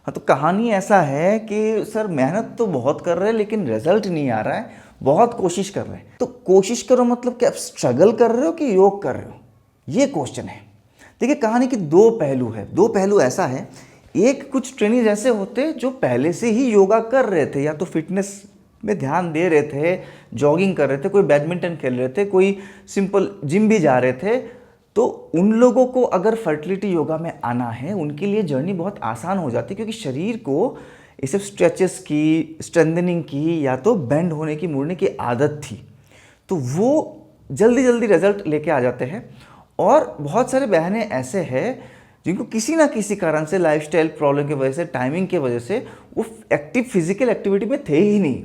हाँ, तो कहानी ऐसा है कि सर मेहनत तो बहुत कर रहे हैं लेकिन रिजल्ट नहीं आ रहा है, बहुत कोशिश कर रहे हैं। तो कोशिश करो मतलब कि आप स्ट्रगल कर रहे हो कि योग कर रहे हो, ये क्वेश्चन है। देखिए कहानी के दो पहलू है। दो पहलू ऐसा है, एक कुछ ट्रेनिंग ऐसे होते जो पहले से ही योगा कर रहे थे, या तो फिटनेस में ध्यान दे रहे थे, जॉगिंग कर रहे थे, कोई बैडमिंटन खेल रहे थे, कोई सिंपल जिम भी जा रहे थे। तो उन लोगों को अगर फर्टिलिटी योगा में आना है, उनके लिए जर्नी बहुत आसान हो जाती है, क्योंकि शरीर को ये सब स्ट्रेचेस की, स्ट्रेंथनिंग की, या तो बेंड होने की, मुड़ने की आदत थी। तो वो जल्दी जल्दी रिजल्ट लेके आ जाते हैं। और बहुत सारे बहनें ऐसे हैं जिनको किसी ना किसी कारण से, लाइफस्टाइल प्रॉब्लम की वजह से, टाइमिंग की वजह से वो एक्टिव फिजिकल एक्टिविटी में थे ही नहीं।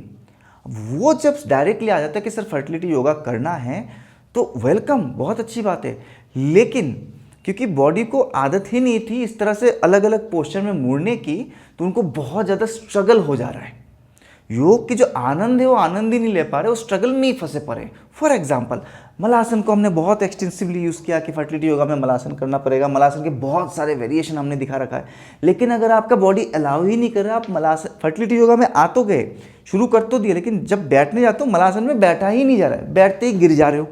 वो जब डायरेक्टली आ जाता है कि सर फर्टिलिटी योगा करना है, तो वेलकम, बहुत अच्छी बात है। लेकिन क्योंकि बॉडी को आदत ही नहीं थी इस तरह से अलग अलग पोस्चर में मुड़ने की, तो उनको बहुत ज़्यादा स्ट्रगल हो जा रहा है। योग की जो आनंद है वो आनंद ही नहीं ले पा रहे, वो स्ट्रगल में ही फंसे पड़े। फॉर एग्जाम्पल, मलासन को हमने बहुत एक्सटेंसिवली यूज़ किया कि फर्टिलिटी योगा में मलासन करना पड़ेगा। मलासन के बहुत सारे वेरिएशन हमने दिखा रखा है, लेकिन अगर आपका बॉडी अलाउ ही नहीं कर रहा, आप मलासन फर्टिलिटी योगा में आ तो गए, शुरू कर तो दिए, लेकिन जब बैठने जाते हो मलासन में बैठा ही नहीं जा रहा है, बैठते ही गिर जा रहे हो,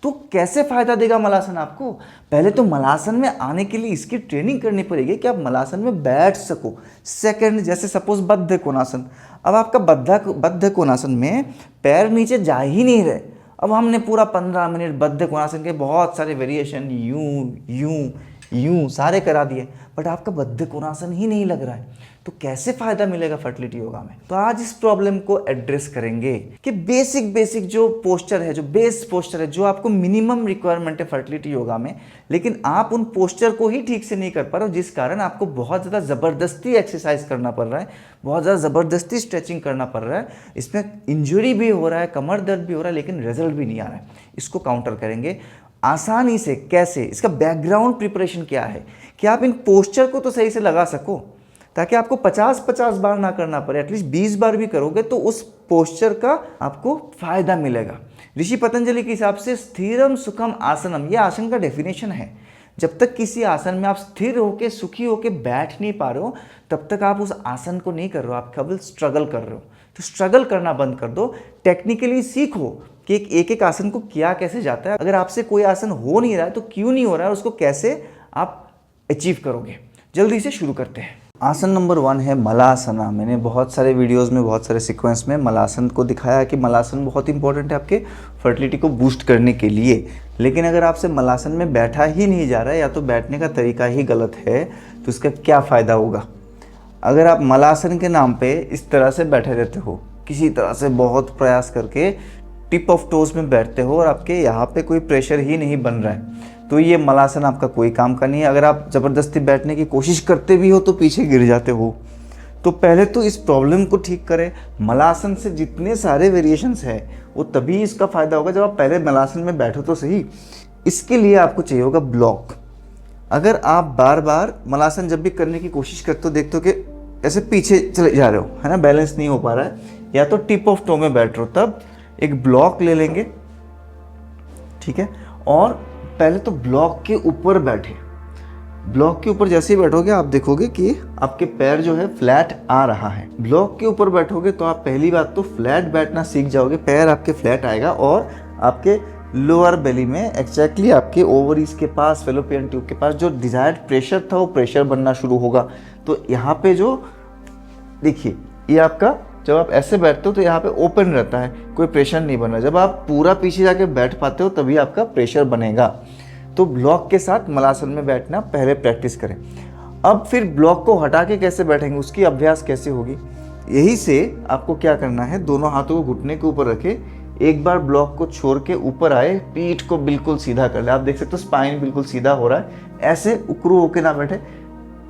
तो कैसे फायदा देगा मलासन आपको? पहले तो मलासन में आने के लिए इसकी ट्रेनिंग करनी पड़ेगी कि आप मलासन में बैठ सको। सेकंड, जैसे सपोज बद्ध कोणासन, अब आपका बद्ध कोणासन में पैर नीचे जा ही नहीं रहे। अब हमने पूरा 15 मिनट बद्ध कोणासन के बहुत सारे वेरिएशन यूं यूं यूं सारे करा दिए, बट आपका बद्ध कोणासन ही नहीं लग रहा है, तो कैसे फायदा मिलेगा फर्टिलिटी योगा में? तो आज इस प्रॉब्लम को एड्रेस करेंगे कि बेसिक जो पोस्चर है, जो बेस पोस्चर है, जो आपको मिनिमम रिक्वायरमेंट है फर्टिलिटी योगा में, लेकिन आप उन पोस्चर को ही ठीक से नहीं कर पा रहे हो, जिस कारण आपको बहुत ज़्यादा ज़बरदस्ती एक्सरसाइज करना पड़ रहा है, बहुत ज़्यादा ज़बरदस्ती स्ट्रेचिंग करना पड़ रहा है, इसमें इंजरी भी हो रहा है, कमर दर्द भी हो रहा है, लेकिन रिजल्ट भी नहीं आ रहा है। इसको काउंटर करेंगे आसानी से। कैसे? इसका बैकग्राउंड प्रिपरेशन क्या है कि आप इन पोस्चर को तो सही से लगा सको, ताकि आपको 50-50 बार ना करना पड़े, एटलीस्ट 20 बार भी करोगे तो उस पोस्चर का आपको फायदा मिलेगा। ऋषि पतंजलि के हिसाब से स्थिरम सुखम आसनम, ये आसन का डेफिनेशन है। जब तक किसी आसन में आप स्थिर होके, सुखी होके बैठ नहीं पा रहे हो, तब तक आप उस आसन को नहीं कर रहे हो, आप केवल स्ट्रगल कर रहे हो। तो स्ट्रगल करना बंद कर दो, टेक्निकली सीखो कि एक एक आसन को किया कैसे जाता है। अगर आपसे कोई आसन हो नहीं रहा है तो क्यों नहीं हो रहा है, उसको कैसे आप अचीव करोगे। जल्दी से शुरू करते हैं। आसन नंबर 1 है मलासना। मैंने बहुत सारे वीडियोस में, बहुत सारे सीक्वेंस में मलासन को दिखाया कि मलासन बहुत इंपॉर्टेंट है आपके फर्टिलिटी को बूस्ट करने के लिए। लेकिन अगर आपसे मलासन में बैठा ही नहीं जा रहा है, या तो बैठने का तरीका ही गलत है, तो इसका क्या फ़ायदा होगा? अगर आप मलासन के नाम पे इस तरह से बैठे रहते हो, किसी तरह से बहुत प्रयास करके टिप ऑफ टोज में बैठते हो और आपके यहाँ पे कोई प्रेशर ही नहीं बन रहा है, तो ये मलासन आपका कोई काम का नहीं है। अगर आप ज़बरदस्ती बैठने की कोशिश करते भी हो तो पीछे गिर जाते हो। तो पहले तो इस प्रॉब्लम को ठीक करें। मलासन से जितने सारे वेरिएशंस हैं वो तभी इसका फ़ायदा होगा जब आप पहले मलासन में बैठो तो सही। इसके लिए आपको चाहिए होगा ब्लॉक। अगर आप बार बार मलासन जब भी करने की कोशिश करते हो, देखते हो कि ऐसे पीछे चले जा रहे हो, है ना, बैलेंस नहीं हो पा रहा है, या तो टिप ऑफ टो में बैठ रहे हो, तब एक ब्लॉक ले लेंगे, ठीक है, और पहले तो ब्लॉक के ऊपर बैठे। ब्लॉक के ऊपर जैसे ही बैठोगे आप देखोगे कि आपके पैर जो है फ्लैट आ रहा है। ब्लॉक के ऊपर बैठोगे तो आप पहली बात तो फ्लैट बैठना सीख जाओगे, पैर आपके फ्लैट आएगा, और आपके लोअर बेली में एक्जैक्टली आपके ओवरीज के पास, फेलोपियन ट्यूब के पास जो डिजायर्ड प्रेशर था वो प्रेशर बनना शुरू होगा। तो यहाँ पे जो देखिए, ये आपका जब आप ऐसे बैठते हो तो यहाँ पे ओपन रहता है, कोई प्रेशर नहीं बन रहा। जब आप पूरा पीछे जाके बैठ पाते हो तभी आपका प्रेशर बनेगा। तो ब्लॉक के साथ मलासन में बैठना पहले प्रैक्टिस करें। अब फिर ब्लॉक को हटा के कैसे बैठेंगे, उसकी अभ्यास कैसे होगी, यही से आपको क्या करना है, दोनों हाथों को घुटने के ऊपर रखे, एक बार ब्लॉक को छोड़ के ऊपर आए, पीठ को बिल्कुल सीधा कर ले। आप देख सकते हो स्पाइन बिल्कुल सीधा हो रहा है, ऐसे उकड़ू होके ना बैठे,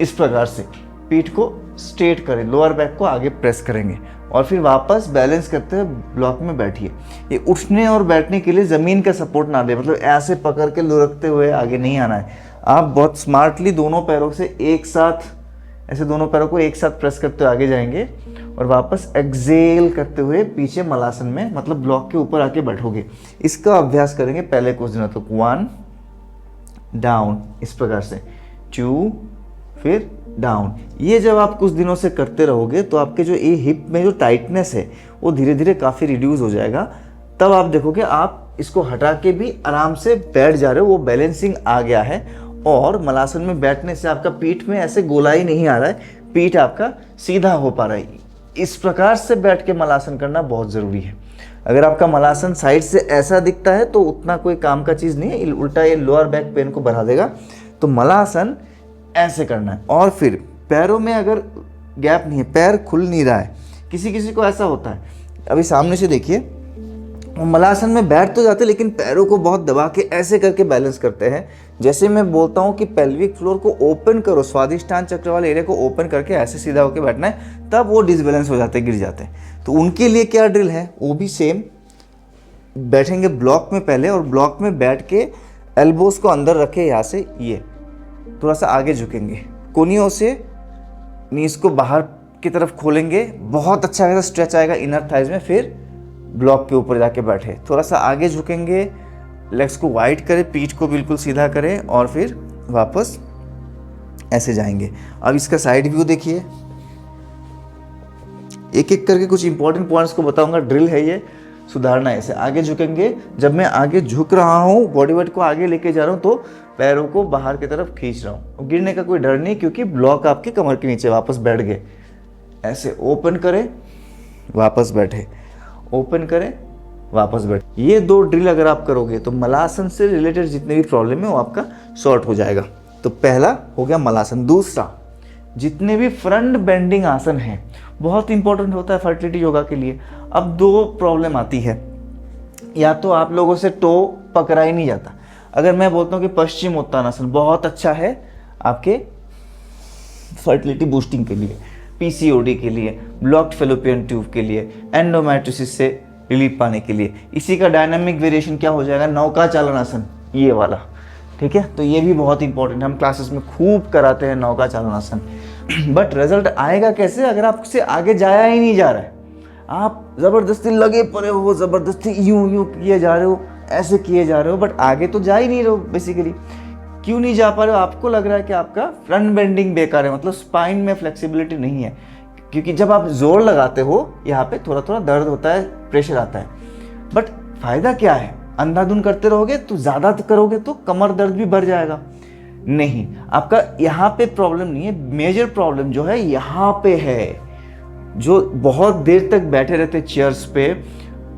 इस प्रकार से पीठ को स्ट्रेट करें, लोअर बैक को आगे प्रेस करेंगे, और फिर वापस बैलेंस करते हुए ब्लॉक में बैठिए। ये उठने और बैठने के लिए ज़मीन का सपोर्ट ना दे, मतलब ऐसे पकड़ के लुढ़कते हुए आगे नहीं आना है। आप बहुत स्मार्टली दोनों पैरों से एक साथ, ऐसे दोनों पैरों को एक साथ प्रेस करते हुए आगे जाएंगे, और वापस एक्सेल करते हुए पीछे मलासन में, मतलब ब्लॉक के ऊपर आके बैठोगे। इसका अभ्यास करेंगे पहले कुछ दिनों तक। 1 डाउन, इस प्रकार से 2, फिर डाउन। ये जब आप कुछ दिनों से करते रहोगे तो आपके जो ये हिप में जो टाइटनेस है वो धीरे धीरे काफ़ी रिड्यूस हो जाएगा। तब आप देखोगे आप इसको हटा के भी आराम से बैठ जा रहे हो, वो बैलेंसिंग आ गया है। और मलासन में बैठने से आपका पीठ में ऐसे गोलाई नहीं आ रहा है, पीठ आपका सीधा हो पा रहा है। इस प्रकार से बैठ के मलासन करना बहुत ज़रूरी है। अगर आपका मलासन साइड से ऐसा दिखता है तो उतना कोई काम का चीज़ नहीं है, उल्टा ये लोअर बैक पेन को बढ़ा देगा। तो मलासन ऐसे करना है। और फिर पैरों में अगर गैप नहीं है, पैर खुल नहीं रहा है, किसी किसी को ऐसा होता है, अभी सामने से देखिए, वो मलासन में बैठ तो जाते लेकिन पैरों को बहुत दबा के ऐसे करके बैलेंस करते हैं। जैसे मैं बोलता हूँ कि पेल्विक फ्लोर को ओपन करो, स्वादिष्टान चक्र वाले एरिया को ओपन करके ऐसे सीधा होकर बैठना है, तब वो डिसबैलेंस हो जाते, गिर जाते हैं। तो उनके लिए क्या ड्रिल है, वो भी सेम बैठेंगे ब्लॉक में पहले, और ब्लॉक में बैठ के एल्बोस को अंदर रखे, यहाँ से ये थोड़ा सा आगे झुकेंगे, कोनियों से नीज को बाहर की तरफ खोलेंगे, बहुत अच्छा खासा स्ट्रेच आएगा इनर थाइज में। फिर ब्लॉक के ऊपर जाके बैठे, थोड़ा सा आगे झुकेंगे, लेग्स को वाइड करें, पीठ को बिल्कुल सीधा करें और फिर वापस ऐसे जाएंगे। अब इसका साइड व्यू देखिए, एक एक करके कुछ इंपॉर्टेंट पॉइंट्स को बताऊंगा। ड्रिल है ये, सुधारना है। ऐसे आगे झुकेंगे, जब मैं आगे झुक रहा हूँ, बॉडी वेट को आगे लेके जा रहा हूँ, तो पैरों को बाहर की तरफ खींच रहा हूँ। गिरने का कोई डर नहीं, क्योंकि ब्लॉक आपकी कमर के नीचे, वापस बैठ गए। ऐसे ओपन करें, वापस बैठे, ओपन करें, वापस बैठे। ये 2 ड्रिल अगर आप करोगे तो मलासन से रिलेटेड जितने भी प्रॉब्लम है वो आपका सॉर्ट हो जाएगा। तो पहला हो गया मलासन। दूसरा, जितने भी फ्रंट बेंडिंग आसन हैं, बहुत इंपॉर्टेंट होता है फर्टिलिटी योगा के लिए। अब 2 प्रॉब्लम आती है, या तो आप लोगों से टो पकड़ा ही नहीं जाता। अगर मैं बोलता हूँ कि पश्चिम उत्तानासन बहुत अच्छा है आपके फर्टिलिटी बूस्टिंग के लिए, पीसीओडी के लिए, ब्लॉक्ड फेलोपियन ट्यूब के लिए, एंडोमेट्रियोसिस से रिलीफ पाने के लिए। इसी का डायनामिक वेरिएशन क्या हो जाएगा, नौका चालनासन, ये वाला। ठीक है, तो ये भी बहुत इंपॉर्टेंट है, हम क्लासेस में खूब कराते हैं नौका चालनासन। बट रिजल्ट आएगा कैसे, अगर आपसे आगे जाया ही नहीं जा रहा है, आप ज़बरदस्ती लगे पड़े हो, ज़बरदस्ती यूं यूं किए जा रहे हो, ऐसे किए जा रहे हो, बट आगे तो जा ही नहीं रहे हो। बेसिकली क्यों नहीं जा पा रहे हो, आपको लग रहा है कि आपका फ्रंट बेंडिंग बेकार है, मतलब स्पाइन में फ्लेक्सिबिलिटी नहीं है। क्योंकि जब आप जोर लगाते हो यहाँ पे थोड़ा थोड़ा दर्द होता है, प्रेशर आता है, बट फायदा क्या है, अंधाधुन करते रहोगे तो ज़्यादा करोगे तो कमर दर्द भी बढ़ जाएगा। नहीं, आपका यहाँ पे प्रॉब्लम नहीं है, मेजर प्रॉब्लम जो है यहाँ पे है। जो बहुत देर तक बैठे रहते चेयर्स पे,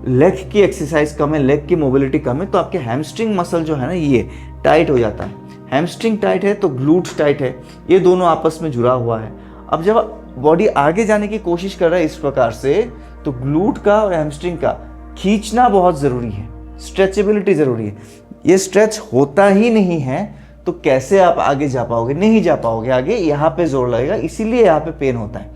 लेग की एक्सरसाइज कम है, लेग की मोबिलिटी कम है, तो आपके हैमस्ट्रिंग मसल जो है ना, ये टाइट हो जाता है। हैमस्ट्रिंग टाइट है तो ग्लूट्स टाइट है, ये दोनों आपस में जुड़ा हुआ है। अब जब बॉडी आगे जाने की कोशिश कर रहा है इस प्रकार से, तो ग्लूट का और हैमस्ट्रिंग का खींचना बहुत ज़रूरी है, स्ट्रेचेबिलिटी ज़रूरी है। ये स्ट्रेच होता ही नहीं है तो कैसे आप आगे जा पाओगे, नहीं जा पाओगे आगे, यहाँ पे जोर लगेगा, इसीलिए यहाँ पे पेन होता है।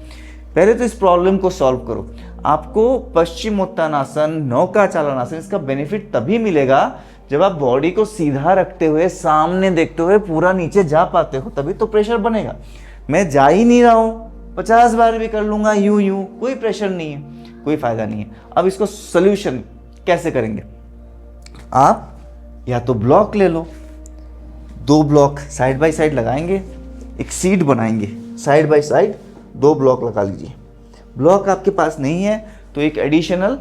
पहले तो इस प्रॉब्लम को सॉल्व करो। आपको पश्चिमोत्तानासन, नौका चालनासन, इसका बेनिफिट तभी मिलेगा जब आप बॉडी को सीधा रखते हुए, सामने देखते हुए पूरा नीचे जा पाते हो, तभी तो प्रेशर बनेगा। मैं जा ही नहीं रहा हूँ, 50 बार भी कर लूंगा यूं यूं, कोई प्रेशर नहीं है, कोई फायदा नहीं है। अब इसको सोल्यूशन कैसे करेंगे, आप या तो ब्लॉक ले लो, 2 ब्लॉक साइड बाय साइड लगाएंगे, एक सीट बनाएंगे, साइड बाय साइड 2 ब्लॉक लगा लीजिए। ब्लॉक आपके पास नहीं है तो एक एडिशनल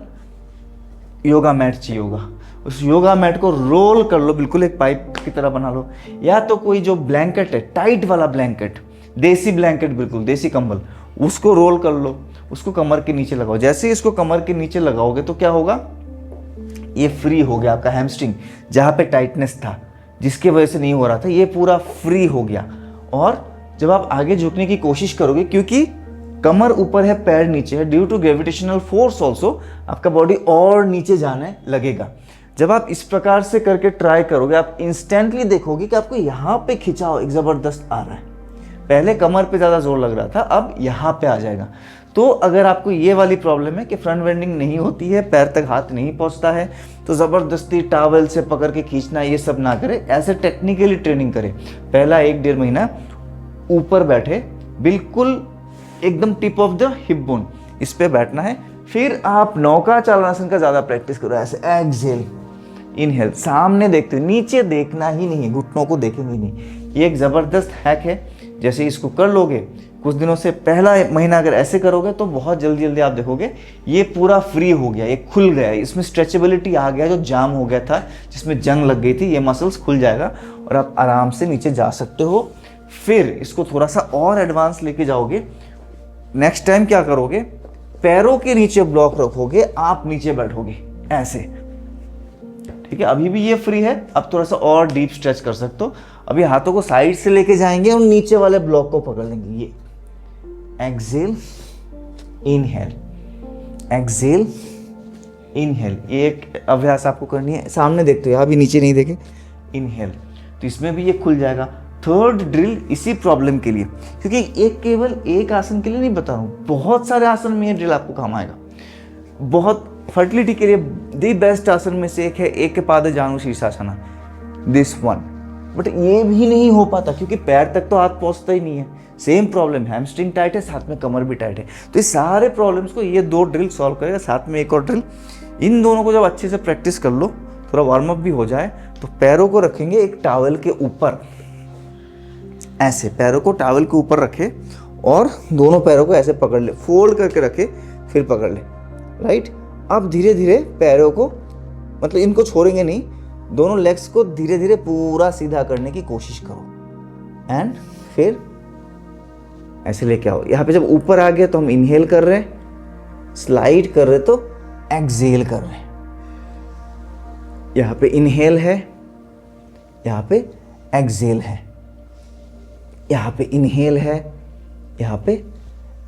योगा मैट चाहिए होगा, उस योगा मैट को रोल कर लो, बिल्कुल एक पाइप की तरह बना लो। या तो कोई जो ब्लैंकेट है, टाइट वाला ब्लैंकेट, देसी ब्लैंकेट, बिल्कुल देसी कंबल, उसको रोल कर लो, उसको कमर के नीचे लगाओ। जैसे ही इसको कमर के नीचे लगाओगे तो क्या होगा, ये फ्री हो गया आपका हैमस्ट्रिंग, जहाँ पे टाइटनेस था, जिसके वजह से नहीं हो रहा था, ये पूरा फ्री हो गया। और जब आप आगे झुकने की कोशिश करोगे, क्योंकि कमर ऊपर है, पैर नीचे है, due to gravitational force also आपका बॉडी और नीचे जाने लगेगा। जब आप इस प्रकार से करके ट्राई करोगे, आप इंस्टेंटली देखोगे कि आपको यहाँ पे खिंचाव एक ज़बरदस्त आ रहा है। पहले कमर पे ज़्यादा जोर लग रहा था, अब यहाँ पे आ जाएगा। तो अगर आपको ये वाली प्रॉब्लम है कि फ्रंट बेंडिंग नहीं होती है, पैर तक हाथ नहीं पहुँचता है, तो ज़बरदस्ती टॉवल से पकड़ के खींचना, ये सब ना करें। ऐसे टेक्निकली ट्रेनिंग करें। पहला 1-1.5 महीना ऊपर बैठे, बिल्कुल एकदम tip of the hip bone, इस पे बैठना है। फिर आप नौका चालनासन का ज़्यादा प्रैक्टिस करो। ऐसे एक्सहेल, इनहेल, सामने देखते, नीचे देखना ही नहीं, घुटनों को देखेंगे नहीं। ये एक ज़बरदस्त हैक है जैसे इसको कर लोगे कुछ दिनों से, पहला महीना अगर ऐसे करोगे तो बहुत जल्दी जल्दी आप देखोगे ये पूरा फ्री हो गया, ये खुल गया, इसमें स्ट्रेचेबिलिटी आ गया, जो जाम हो गया था जिसमें जंग लग गई थी, ये मसल्स खुल जाएगा और आप आराम से नीचे जा सकते हो। फिर इसको थोड़ा सा और एडवांस लेके जाओगे। नेक्स्ट टाइम क्या करोगे, पैरों के नीचे ब्लॉक रखोगे, आप नीचे बैठोगे ऐसे, ठीक है। अभी भी ये फ्री है, अब थोड़ा सा और डीप स्ट्रेच कर सकते हो। अभी हाथों को साइड से लेके जाएंगे और नीचे वाले ब्लॉक को पकड़ लेंगे, ये एक्सेल इनहेल, एक्सेल इनहेल। ये एक अभ्यास आपको करनी है, सामने देखते हो, अभी नीचे नहीं देखे, इनहेल, तो इसमें भी ये खुल जाएगा। थर्ड ड्रिल इसी प्रॉब्लम के लिए, क्योंकि एक केवल एक आसन के लिए नहीं बता रहा हूँ, बहुत सारे आसन में ये ड्रिल आपको काम आएगा। बहुत फर्टिलिटी के लिए दी बेस्ट आसन में से एक है एक पाद जानु शीर्षासना, दिस वन। बट ये भी नहीं हो पाता क्योंकि पैर तक तो हाथ पहुंचता ही नहीं है। सेम प्रॉब्लम, हैमस्ट्रिंग टाइट है, साथ में कमर भी टाइट है। तो इस सारे प्रॉब्लम्स को ये 2 ड्रिल सॉल्व करेगा, साथ में एक और ड्रिल। इन दोनों को जब अच्छे से प्रैक्टिस कर लो, थोड़ा वार्म अप भी हो जाए, तो पैरों को रखेंगे एक टॉवल के ऊपर, ऐसे पैरों को टॉवल के ऊपर रखे और दोनों पैरों को ऐसे पकड़ ले, फोल्ड करके रखे, फिर पकड़ ले, राइट। अब धीरे धीरे पैरों को, मतलब इनको छोड़ेंगे नहीं, दोनों लेग्स को धीरे धीरे पूरा सीधा करने की कोशिश करो एंड फिर ऐसे लेके आओ। यहाँ पे जब ऊपर आ गया तो हम इनहेल कर रहे हैं, स्लाइड कर रहे तो एक्सेल कर रहे हैं। यहाँ पे इनहेल है, यहाँ पे एक्सेल है, यहाँ पे इनहेल है, यहाँ पे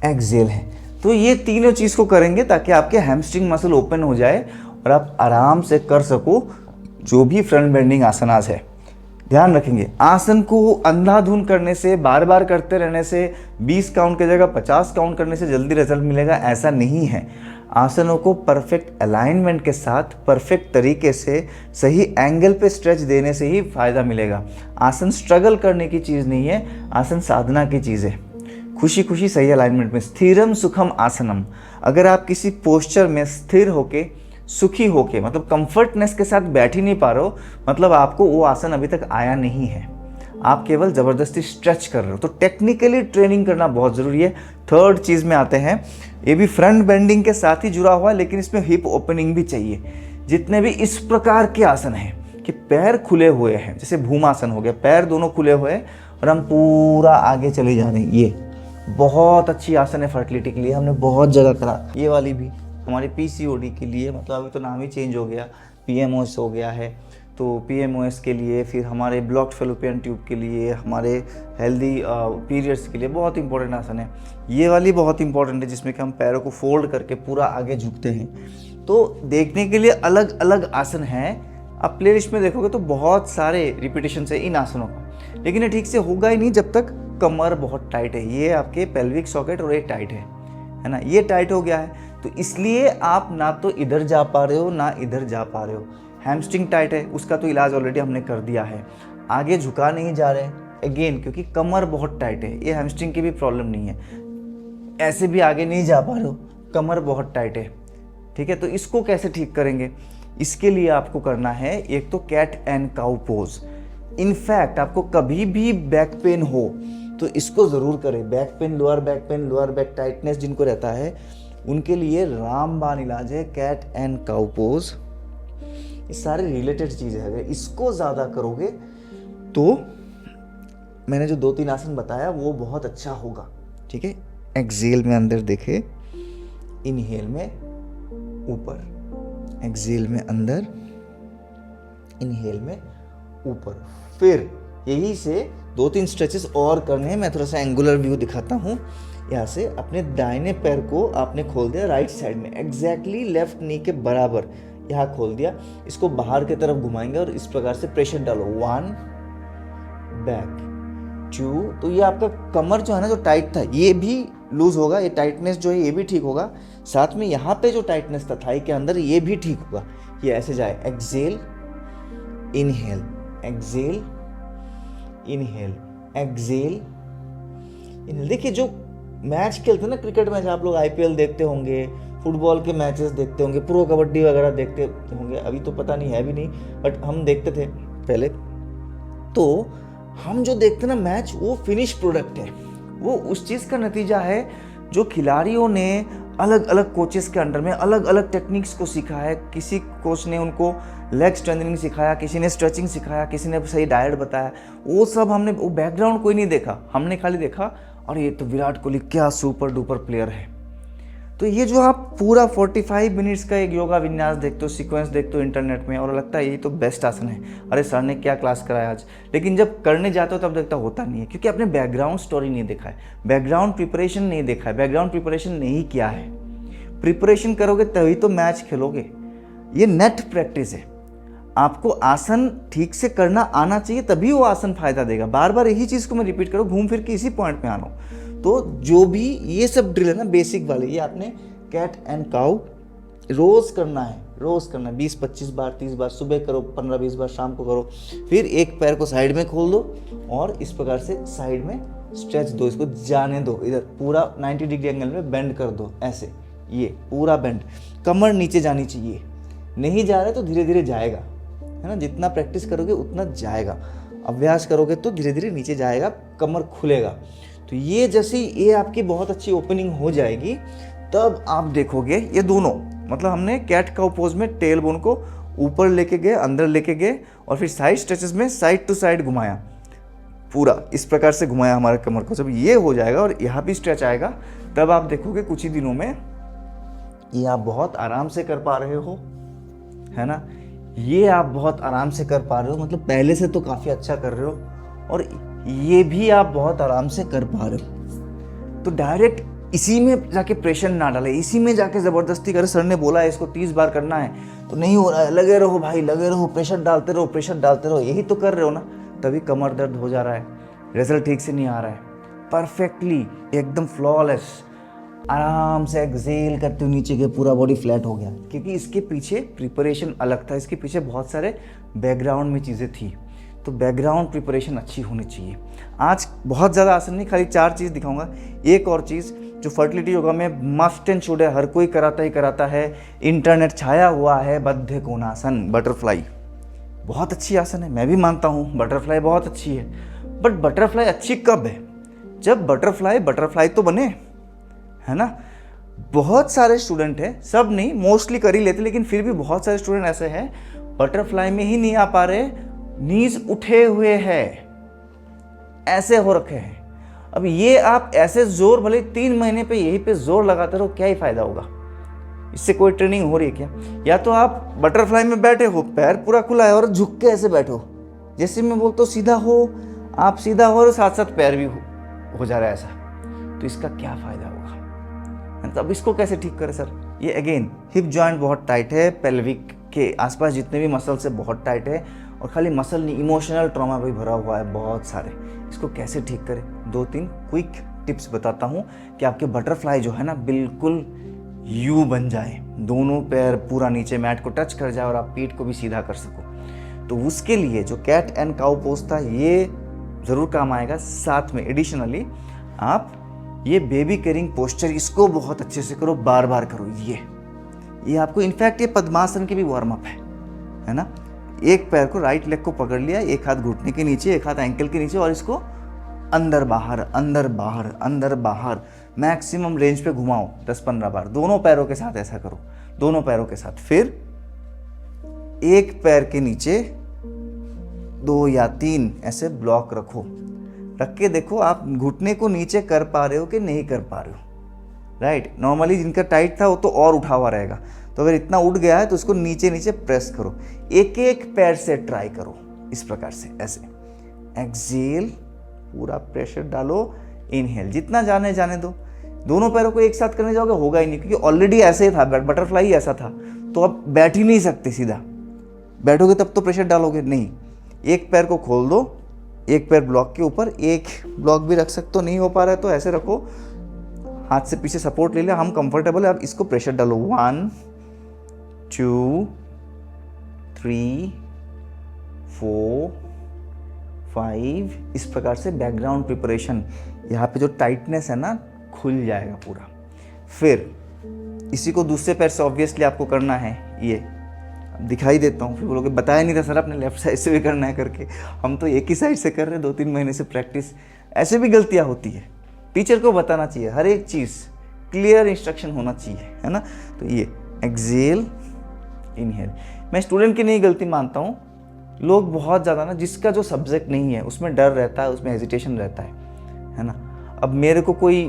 एक्सेल है। तो ये तीनों चीज़ को करेंगे ताकि आपके हैमस्ट्रिंग मसल ओपन हो जाए और आप आराम से कर सको जो भी फ्रंट बेंडिंग आसनास है। ध्यान रखेंगे, आसन को अंधाधुंध करने से, बार बार करते रहने से, 20 काउंट की जगह 50 काउंट करने से जल्दी रिजल्ट मिलेगा, ऐसा नहीं है। आसनों को परफेक्ट अलाइनमेंट के साथ, परफेक्ट तरीके से, सही एंगल पे स्ट्रेच देने से ही फायदा मिलेगा। आसन स्ट्रगल करने की चीज़ नहीं है, आसन साधना की चीज़ है। खुशी खुशी सही अलाइनमेंट में, स्थिरम सुखम आसनम। अगर आप किसी पोस्चर में स्थिर होके, सुखी होके, मतलब कंफर्टनेस के साथ बैठ ही नहीं पा रहे हो, मतलब आपको वो आसन अभी तक आया नहीं है, आप केवल ज़बरदस्ती स्ट्रेच कर रहे हो। तो टेक्निकली ट्रेनिंग करना बहुत ज़रूरी है। थर्ड चीज़ में आते हैं, ये भी फ्रंट बेंडिंग के साथ ही जुड़ा हुआ है, लेकिन इसमें हिप ओपनिंग भी चाहिए। जितने भी इस प्रकार के आसन हैं कि पैर खुले हुए हैं, जैसे भूमासन हो गया, पैर दोनों खुले हुए हैं और हम पूरा आगे चले जा रहे हैं, ये बहुत अच्छी आसन है फर्टिलिटी के लिए, हमने बहुत जगह करा। ये वाली भी हमारे पीसीओडी के लिए, मतलब अभी तो नाम ही चेंज हो गया, पीएमओएस हो गया है, तो पीएमओएस के लिए, फिर हमारे ब्लॉक्ड फेलोपियन ट्यूब के लिए, हमारे हेल्दी पीरियड्स के लिए बहुत इंपॉर्टेंट आसन है। ये वाली बहुत इंपॉर्टेंट है जिसमें कि हम पैरों को फोल्ड करके पूरा आगे झुकते हैं। तो देखने के लिए अलग अलग आसन हैं, आप प्ले लिस्ट में देखोगे तो बहुत सारे रिपीटेशन है इन आसनों का, लेकिन ये ठीक से होगा ही नहीं जब तक कमर बहुत टाइट है। ये आपके पेल्विक सॉकेट और ये टाइट है ना, ये टाइट हो गया है, तो इसलिए आप ना तो इधर जा पा रहे हो ना इधर जा पा रहे हो। हैमस्ट्रिंग टाइट है, उसका तो इलाज ऑलरेडी हमने कर दिया है। आगे झुका नहीं जा रहे अगेन, क्योंकि कमर बहुत टाइट है, ये हैमस्ट्रिंग की भी प्रॉब्लम नहीं है। ऐसे भी आगे नहीं जा पा रहे हो, कमर बहुत टाइट है, ठीक है। तो इसको कैसे ठीक करेंगे, इसके लिए आपको करना है एक तो cat and cow pose. In fact आपको कभी भी बैक पेन हो तो इसको ज़रूर करें। Back pain, lower back tightness जिनको रहता है उनके लिए रामबाण इलाज है कैट एंड काउ पोज। ये सारे रिलेटेड चीज़ें हैं, अगर इसको ज़्यादा करोगे तो मैंने जो 2-3 आसन बताया वो बहुत अच्छा होगा, ठीक है। एक्सेल में अंदर देखे, इनहेल में ऊपर, एक्सेल में अंदर, इनहेल में ऊपर। फिर यही से 2-3 स्ट्रेचेस और करने हैं। मैं थोड़ा सा एंगुलर व्यू दिखाता हूँ। यहाँ से अपने दाहिने पैर को आपने खोल दिया राइट साइड में, एग्जैक्टली लेफ्ट नी के बराबर यहाँ खोल दिया। इसको बाहर की तरफ घुमाएंगे और इस प्रकार से प्रेशर डालो, 1 बैक 2। तो ये आपका कमर जो है ना, जो टाइट था ये भी लूज होगा, ये टाइटनेस जो है ये भी ठीक होगा। साथ में यहाँ पे जो टाइटनेस था थाई के अंदर, ये भी ठीक होगा। ये ऐसे जाए, exhale inhale, exhale inhale, exhale inhale. देखिए जो मैच खेलते हैं ना, क्रिकेट मैच, आप लोग आईपीएल देखते होंगे, फुटबॉल के मैचेस देखते होंगे, प्रो कबड्डी वगैरह देखते होंगे, अभी तो पता नहीं है भी नहीं, बट हम देखते थे पहले। तो हम जो देखते हैं ना मैच, वो फिनिश प्रोडक्ट है, वो उस चीज़ का नतीजा है जो खिलाड़ियों ने अलग अलग कोचेस के अंडर में अलग अलग टेक्निक्स को सीखा है। किसी कोच ने उनको लेग स्ट्रेंथनिंग सिखाया, किसी ने स्ट्रेचिंग सिखाया, किसी ने सही डाइट बताया। वो सब हमने, वो बैकग्राउंड कोई नहीं देखा, हमने खाली देखा और ये तो विराट कोहली क्या सुपर डुपर प्लेयर है। तो ये जो आप पूरा 45 मिनट्स का एक योगा विन्यास देखते हो, सीक्वेंस देखते हो इंटरनेट में, और लगता है यही तो बेस्ट आसन है, अरे सर ने क्या क्लास कराया आज। लेकिन जब करने जाते हो तब देखता होता नहीं है, क्योंकि आपने बैकग्राउंड स्टोरी नहीं देखा है, बैकग्राउंड प्रिपरेशन नहीं देखा है, बैकग्राउंड प्रिपरेशन नहीं किया है। प्रिपरेशन करोगे तभी तो मैच खेलोगे। ये नेट प्रैक्टिस है। आपको आसन ठीक से करना आना चाहिए, तभी वो आसन फायदा देगा। बार बार यही चीज़ को मैं रिपीट करूँ, घूम फिर के इसी पॉइंट में आ रहा हूँ। तो जो भी ये सब ड्रिल है ना, बेसिक वाले, ये आपने कैट एंड काउ रोज़ करना है, रोज़ करना है, 20-25 बार, 30 बार, सुबह करो, 15-20 बार शाम को करो। फिर एक पैर को साइड में खोल दो और इस प्रकार से साइड में स्ट्रेच दो, इसको जाने दो, इधर पूरा 90 डिग्री एंगल में बेंड कर दो, ऐसे ये पूरा बेंड। कमर नीचे जानी चाहिए, नहीं जा रहा है तो धीरे धीरे जाएगा, है ना। जितना प्रैक्टिस करोगे उतना जाएगा, अभ्यास करोगे तो धीरे धीरे नीचे जाएगा, कमर खुलेगा। तो ये जैसे ये आपकी बहुत अच्छी ओपनिंग हो जाएगी, तब आप देखोगे ये दोनों, मतलब हमने कैट काउ पोज में टेल बोन को ऊपर लेके गए, अंदर लेके गए, और फिर साइड स्ट्रेचेस में साइड टू साइड घुमाया, पूरा इस प्रकार से घुमाया हमारे कमर को। जब ये हो जाएगा और यहाँ भी स्ट्रेच आएगा, तब आप देखोगे कुछ ही दिनों में ये आप बहुत आराम से कर पा रहे हो, है ना। ये आप बहुत आराम से कर पा रहे हो, मतलब पहले से तो काफ़ी अच्छा कर रहे हो, और ये भी आप बहुत आराम से कर पा रहे हो। तो डायरेक्ट इसी में जाके प्रेशर ना डाले, इसी में जाके ज़बरदस्ती करे, सर ने बोला है इसको 30 बार करना है तो नहीं हो रहा है, लगे रहो भाई, लगे रहो, प्रेशर डालते रहो, प्रेशर डालते रहो, यही तो कर रहे हो ना, तभी कमर दर्द हो जा रहा है, रिजल्ट ठीक से नहीं आ रहा है। परफेक्टली एकदम फ्लॉलेस आराम से एक्सेल करते हुए नीचे के पूरा बॉडी फ्लैट हो गया, क्योंकि इसके पीछे प्रिपरेशन अलग था, इसके पीछे बहुत सारे बैकग्राउंड में चीज़ें थी। तो बैकग्राउंड प्रिपरेशन अच्छी होनी चाहिए। आज बहुत ज़्यादा आसन नहीं, खाली 4 चीज़ दिखाऊंगा। एक और चीज़ जो फर्टिलिटी योगा में मस्ट एंड शुड है, हर कोई कराता ही कराता है, इंटरनेट छाया हुआ है, बद्ध कोणासन, बटरफ्लाई। बहुत अच्छी आसन है, मैं भी मानता हूँ बटरफ्लाई बहुत अच्छी है, बट बटरफ्लाई अच्छी कब है? जब बटरफ्लाई तो बने, है ना। बहुत सारे स्टूडेंट हैं, सब नहीं, मोस्टली कर ही लेते, लेकिन फिर भी बहुत सारे स्टूडेंट ऐसे हैं बटरफ्लाई में ही नहीं आ पा रहे, नीज उठे हुए हैं, ऐसे हो रखे हैं। अब ये आप ऐसे जोर, भले 3 महीने पे यहीं पे जोर लगाते रहो, क्या ही फायदा होगा? इससे कोई ट्रेनिंग हो रही है क्या? या तो आप बटरफ्लाई में बैठे हो, पैर पूरा खुला है और झुक के ऐसे बैठो, जैसे मैं बोलता हूँ सीधा हो, आप सीधा हो और साथ साथ पैर भी हो जा रहा है ऐसा, तो इसका क्या फायदा होगा? अब इसको कैसे ठीक करें सर? ये अगेन हिप जॉइंट बहुत टाइट है, पेल्विक के आसपास जितने भी मसल से बहुत टाइट है, और खाली मसल नहीं, इमोशनल ट्रॉमा भी भरा हुआ है बहुत सारे। इसको कैसे ठीक करें? 2-3 क्विक टिप्स बताता हूँ कि आपके बटरफ्लाई जो है ना बिल्कुल यू बन जाए, दोनों पैर पूरा नीचे मैट को टच कर जाए और आप पीठ को भी सीधा कर सको। तो उसके लिए जो कैट एंड काउ पोज था, ये ज़रूर काम आएगा। साथ में एडिशनली आप ये बेबी कैरिंग पोस्चर, इसको बहुत अच्छे से करो, बार बार करो। ये आपको, इनफैक्ट ये पद्मासन की भी वार्म अप है ना। एक पैर को, राइट लेग को पकड़ लिया, एक हाथ घुटने के नीचे, एक हाथ एंकल के नीचे, और इसको अंदर बाहर, अंदर बाहर, अंदर बाहर, मैक्सिमम रेंज पे घुमाओ 10-15 बार। दोनों पैरों के साथ ऐसा करो, दोनों पैरों के साथ। फिर एक पैर के नीचे 2 या 3 ऐसे ब्लॉक रखो, रख के देखो आप घुटने को नीचे कर पा रहे हो कि नहीं कर पा रहे हो। राइट, नॉर्मली जिनका टाइट था वो तो और उठा हुआ रहेगा, तो अगर इतना उठ गया है तो उसको नीचे नीचे प्रेस करो, एक एक पैर से ट्राई करो, इस प्रकार से ऐसे। एक्सेल, पूरा प्रेशर डालो, इनहेल, जितना जाने दो। दोनों पैरों को एक साथ करने जाओगे होगा ही नहीं, क्योंकि ऑलरेडी ऐसे ही था, बटरफ्लाई ऐसा था, तो अब बैठ ही नहीं सकते सीधा। बैठोगे तब तो प्रेशर डालोगे नहीं। एक पैर को खोल दो, एक पैर ब्लॉक के ऊपर, एक ब्लॉक भी रख सकते हो, नहीं हो पा रहा है तो ऐसे रखो, हाथ से पीछे सपोर्ट ले लिया, हम कंफर्टेबल है। अब इसको प्रेशर डालो, 1 2 3 4 5, इस प्रकार से बैकग्राउंड प्रिपरेशन, यहाँ पे जो टाइटनेस है ना खुल जाएगा पूरा। फिर इसी को दूसरे पैर से ऑब्वियसली आपको करना है, ये अब दिखाई देता हूँ, फिर बोलोगे बताया नहीं था सर आपने लेफ्ट साइड से भी करना है करके। हम तो एक ही साइड से कर रहे हैं 2-3 महीने से प्रैक्टिस। ऐसे भी गलतियाँ होती है, टीचर को बताना चाहिए, हर एक चीज़ क्लियर इंस्ट्रक्शन होना चाहिए, है ना। तो ये एक्सेल इनहेल, मैं स्टूडेंट की नहीं गलती मानता हूँ। लोग बहुत ज़्यादा ना, जिसका जो सब्जेक्ट नहीं है उसमें डर रहता है, उसमें हेजिटेशन रहता है ना। अब मेरे को कोई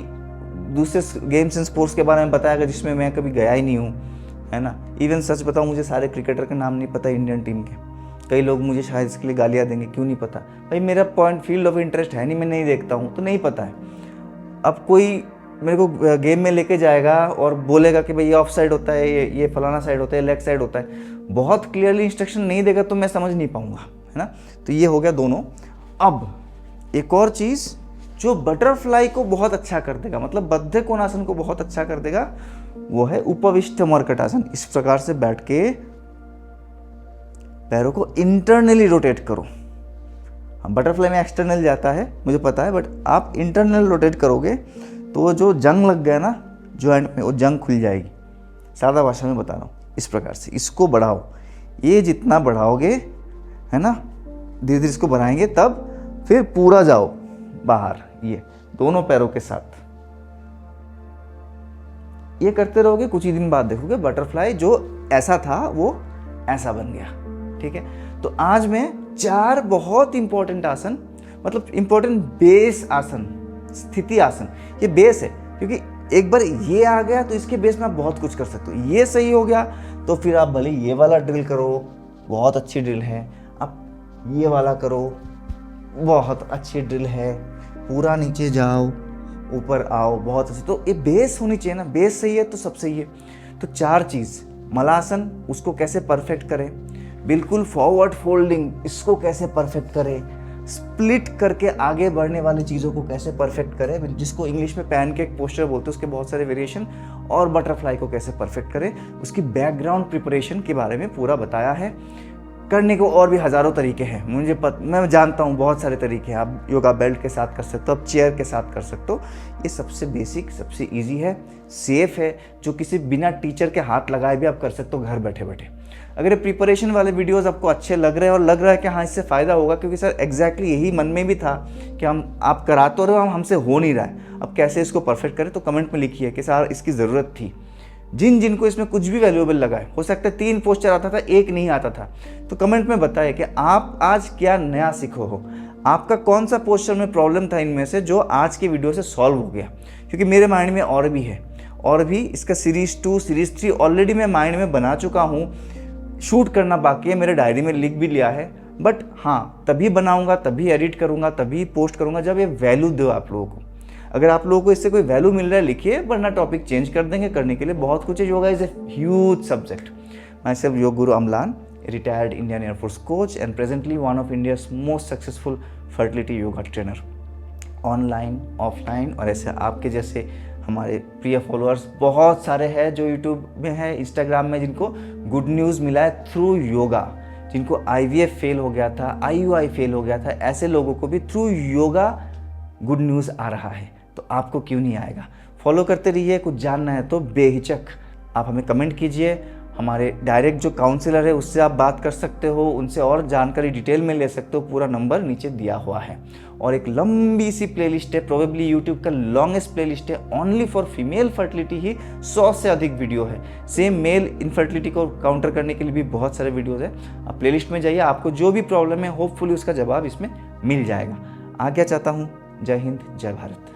दूसरे गेम्स एंड स्पोर्ट्स के बारे में बताएगा जिसमें मैं कभी गया ही नहीं हूँ, है ना। इवन सच बताऊँ, मुझे सारे क्रिकेटर के नाम नहीं पता इंडियन टीम के। कई लोग मुझे शायद इसके लिए गालियाँ देंगे, क्यों नहीं पता भाई, मेरा पॉइंट फील्ड ऑफ इंटरेस्ट है नहीं, मैं नहीं देखता हूँ तो नहीं पता है। अब कोई मेरे को गेम में लेके जाएगा और बोलेगा कि भाई ये ऑफ साइड होता है, ये फलाना साइड होता है, लेग साइड होता है, बहुत क्लियरली इंस्ट्रक्शन नहीं देगा तो मैं समझ नहीं पाऊंगा, है ना। तो ये हो गया दोनों। अब एक और चीज़ जो बटरफ्लाई को बहुत अच्छा कर देगा, मतलब बद्ध कोणासन को बहुत अच्छा कर देगा, वो है उपविष्ट मर्कटासन। इस प्रकार से बैठ के पैरों को इंटरनली रोटेट करो। बटरफ्लाई में एक्सटर्नल जाता है मुझे पता है, बट आप इंटरनल रोटेट करोगे तो जो जंग लग गया ना जॉइंट में, वो जंग खुल जाएगी। सादा भाषा में बता रहा हूँ, इस प्रकार से इसको बढ़ाओ। ये जितना बढ़ाओगे, है ना, धीरे धीरे इसको बढ़ाएंगे, तब फिर पूरा जाओ बाहर, ये दोनों पैरों के साथ। ये करते रहोगे, कुछ ही दिन बाद देखोगे बटरफ्लाई जो ऐसा था वो ऐसा बन गया। ठीक है, तो आज मैं 4 बहुत इंपॉर्टेंट आसन, मतलब इंपॉर्टेंट बेस आसन, स्थिति आसन, ये बेस है, क्योंकि एक बार ये आ गया तो इसके बेस में आप बहुत कुछ कर सकते हो। ये सही हो गया तो फिर आप भले ये वाला ड्रिल करो, बहुत अच्छी ड्रिल है, आप ये वाला करो, बहुत अच्छी ड्रिल है, पूरा नीचे जाओ ऊपर आओ, बहुत अच्छी। तो ये बेस होनी चाहिए ना, बेस सही है तो सब सही है। तो 4 चीज़, मलासन उसको कैसे परफेक्ट करें, बिल्कुल फॉरवर्ड फोल्डिंग इसको कैसे परफेक्ट करें, स्प्लिट करके आगे बढ़ने वाली चीज़ों को कैसे परफेक्ट करें, जिसको इंग्लिश में पैनकेक पोस्चर बोलते हैं, उसके बहुत सारे वेरिएशन, और बटरफ्लाई को कैसे परफेक्ट करें, उसकी बैकग्राउंड प्रिपरेशन के बारे में पूरा बताया है। करने को और भी हज़ारों तरीके हैं, मैं जानता हूँ बहुत सारे तरीके हैं। आप योगा बेल्ट के साथ कर सकते हो, आप चेयर के साथ कर सकते हो। ये सबसे बेसिक, सबसे ईजी है, सेफ है, जो किसी बिना टीचर के हाथ लगाए भी आप कर सकते हो घर बैठे बैठे। अगर ये प्रिपरेशन वाले वीडियोस आपको अच्छे लग रहे हैं और लग रहा है कि हाँ इससे फ़ायदा होगा, क्योंकि सर एग्जैक्टली यही मन में भी था कि आप करा तो रहे हो, हमसे हो नहीं रहा है, अब कैसे इसको परफेक्ट करें, तो कमेंट में लिखिए कि सर इसकी ज़रूरत थी। जिनको इसमें कुछ भी वैल्यूएबल लगा है, हो सकता है 3 पोस्चर आता था, 1 नहीं आता था, तो कमेंट में बताइए कि आप आज क्या नया सीखो हो, आपका कौन सा पोस्चर में प्रॉब्लम था इनमें से जो आज की वीडियो से सॉल्व हो गया। क्योंकि मेरे माइंड में और भी है, और भी इसका सीरीज़ 2 सीरीज़ 3 ऑलरेडी मैं माइंड में बना चुका हूँ, शूट करना बाकी है, मेरे डायरी में लिख भी लिया है। बट हाँ, तभी बनाऊंगा, तभी एडिट करूंगा, तभी पोस्ट करूंगा जब ये वैल्यू दो आप लोगों को। अगर आप लोगों को इससे कोई वैल्यू मिल रहा है लिखिए, वरना टॉपिक चेंज कर देंगे। करने के लिए बहुत कुछ है, yoga is a huge subject. My self yoga guru Amlan, retired Indian air force coach and presently one of India's most successful fertility yoga trainer, online offline. और ऐसे आपके जैसे हमारे प्रिय फॉलोअर्स बहुत सारे हैं जो यूट्यूब में है, इंस्टाग्राम में, जिनको गुड न्यूज़ मिला है थ्रू योगा, जिनको IVF फेल हो गया था, IUI फेल हो गया था, ऐसे लोगों को भी थ्रू योगा गुड न्यूज़ आ रहा है। तो आपको क्यों नहीं आएगा? फॉलो करते रहिए। कुछ जानना है तो बेहिचक आप हमें कमेंट कीजिए। हमारे डायरेक्ट जो काउंसलर है उससे आप बात कर सकते हो, उनसे और जानकारी डिटेल में ले सकते हो। पूरा नंबर नीचे दिया हुआ है। और एक लंबी सी प्लेलिस्ट है, प्रोबेबली यूट्यूब का लॉन्गेस्ट प्लेलिस्ट है, ओनली फॉर फीमेल फर्टिलिटी ही 100 से अधिक वीडियो है। सेम मेल इनफर्टिलिटी को काउंटर करने के लिए भी बहुत सारे वीडियोज़ है। आप प्लेलिस्ट में जाइए, आपको जो भी प्रॉब्लम है होपफुली उसका जवाब इसमें मिल जाएगा। आज्ञा चाहता हूँ। जय हिंद, जय भारत।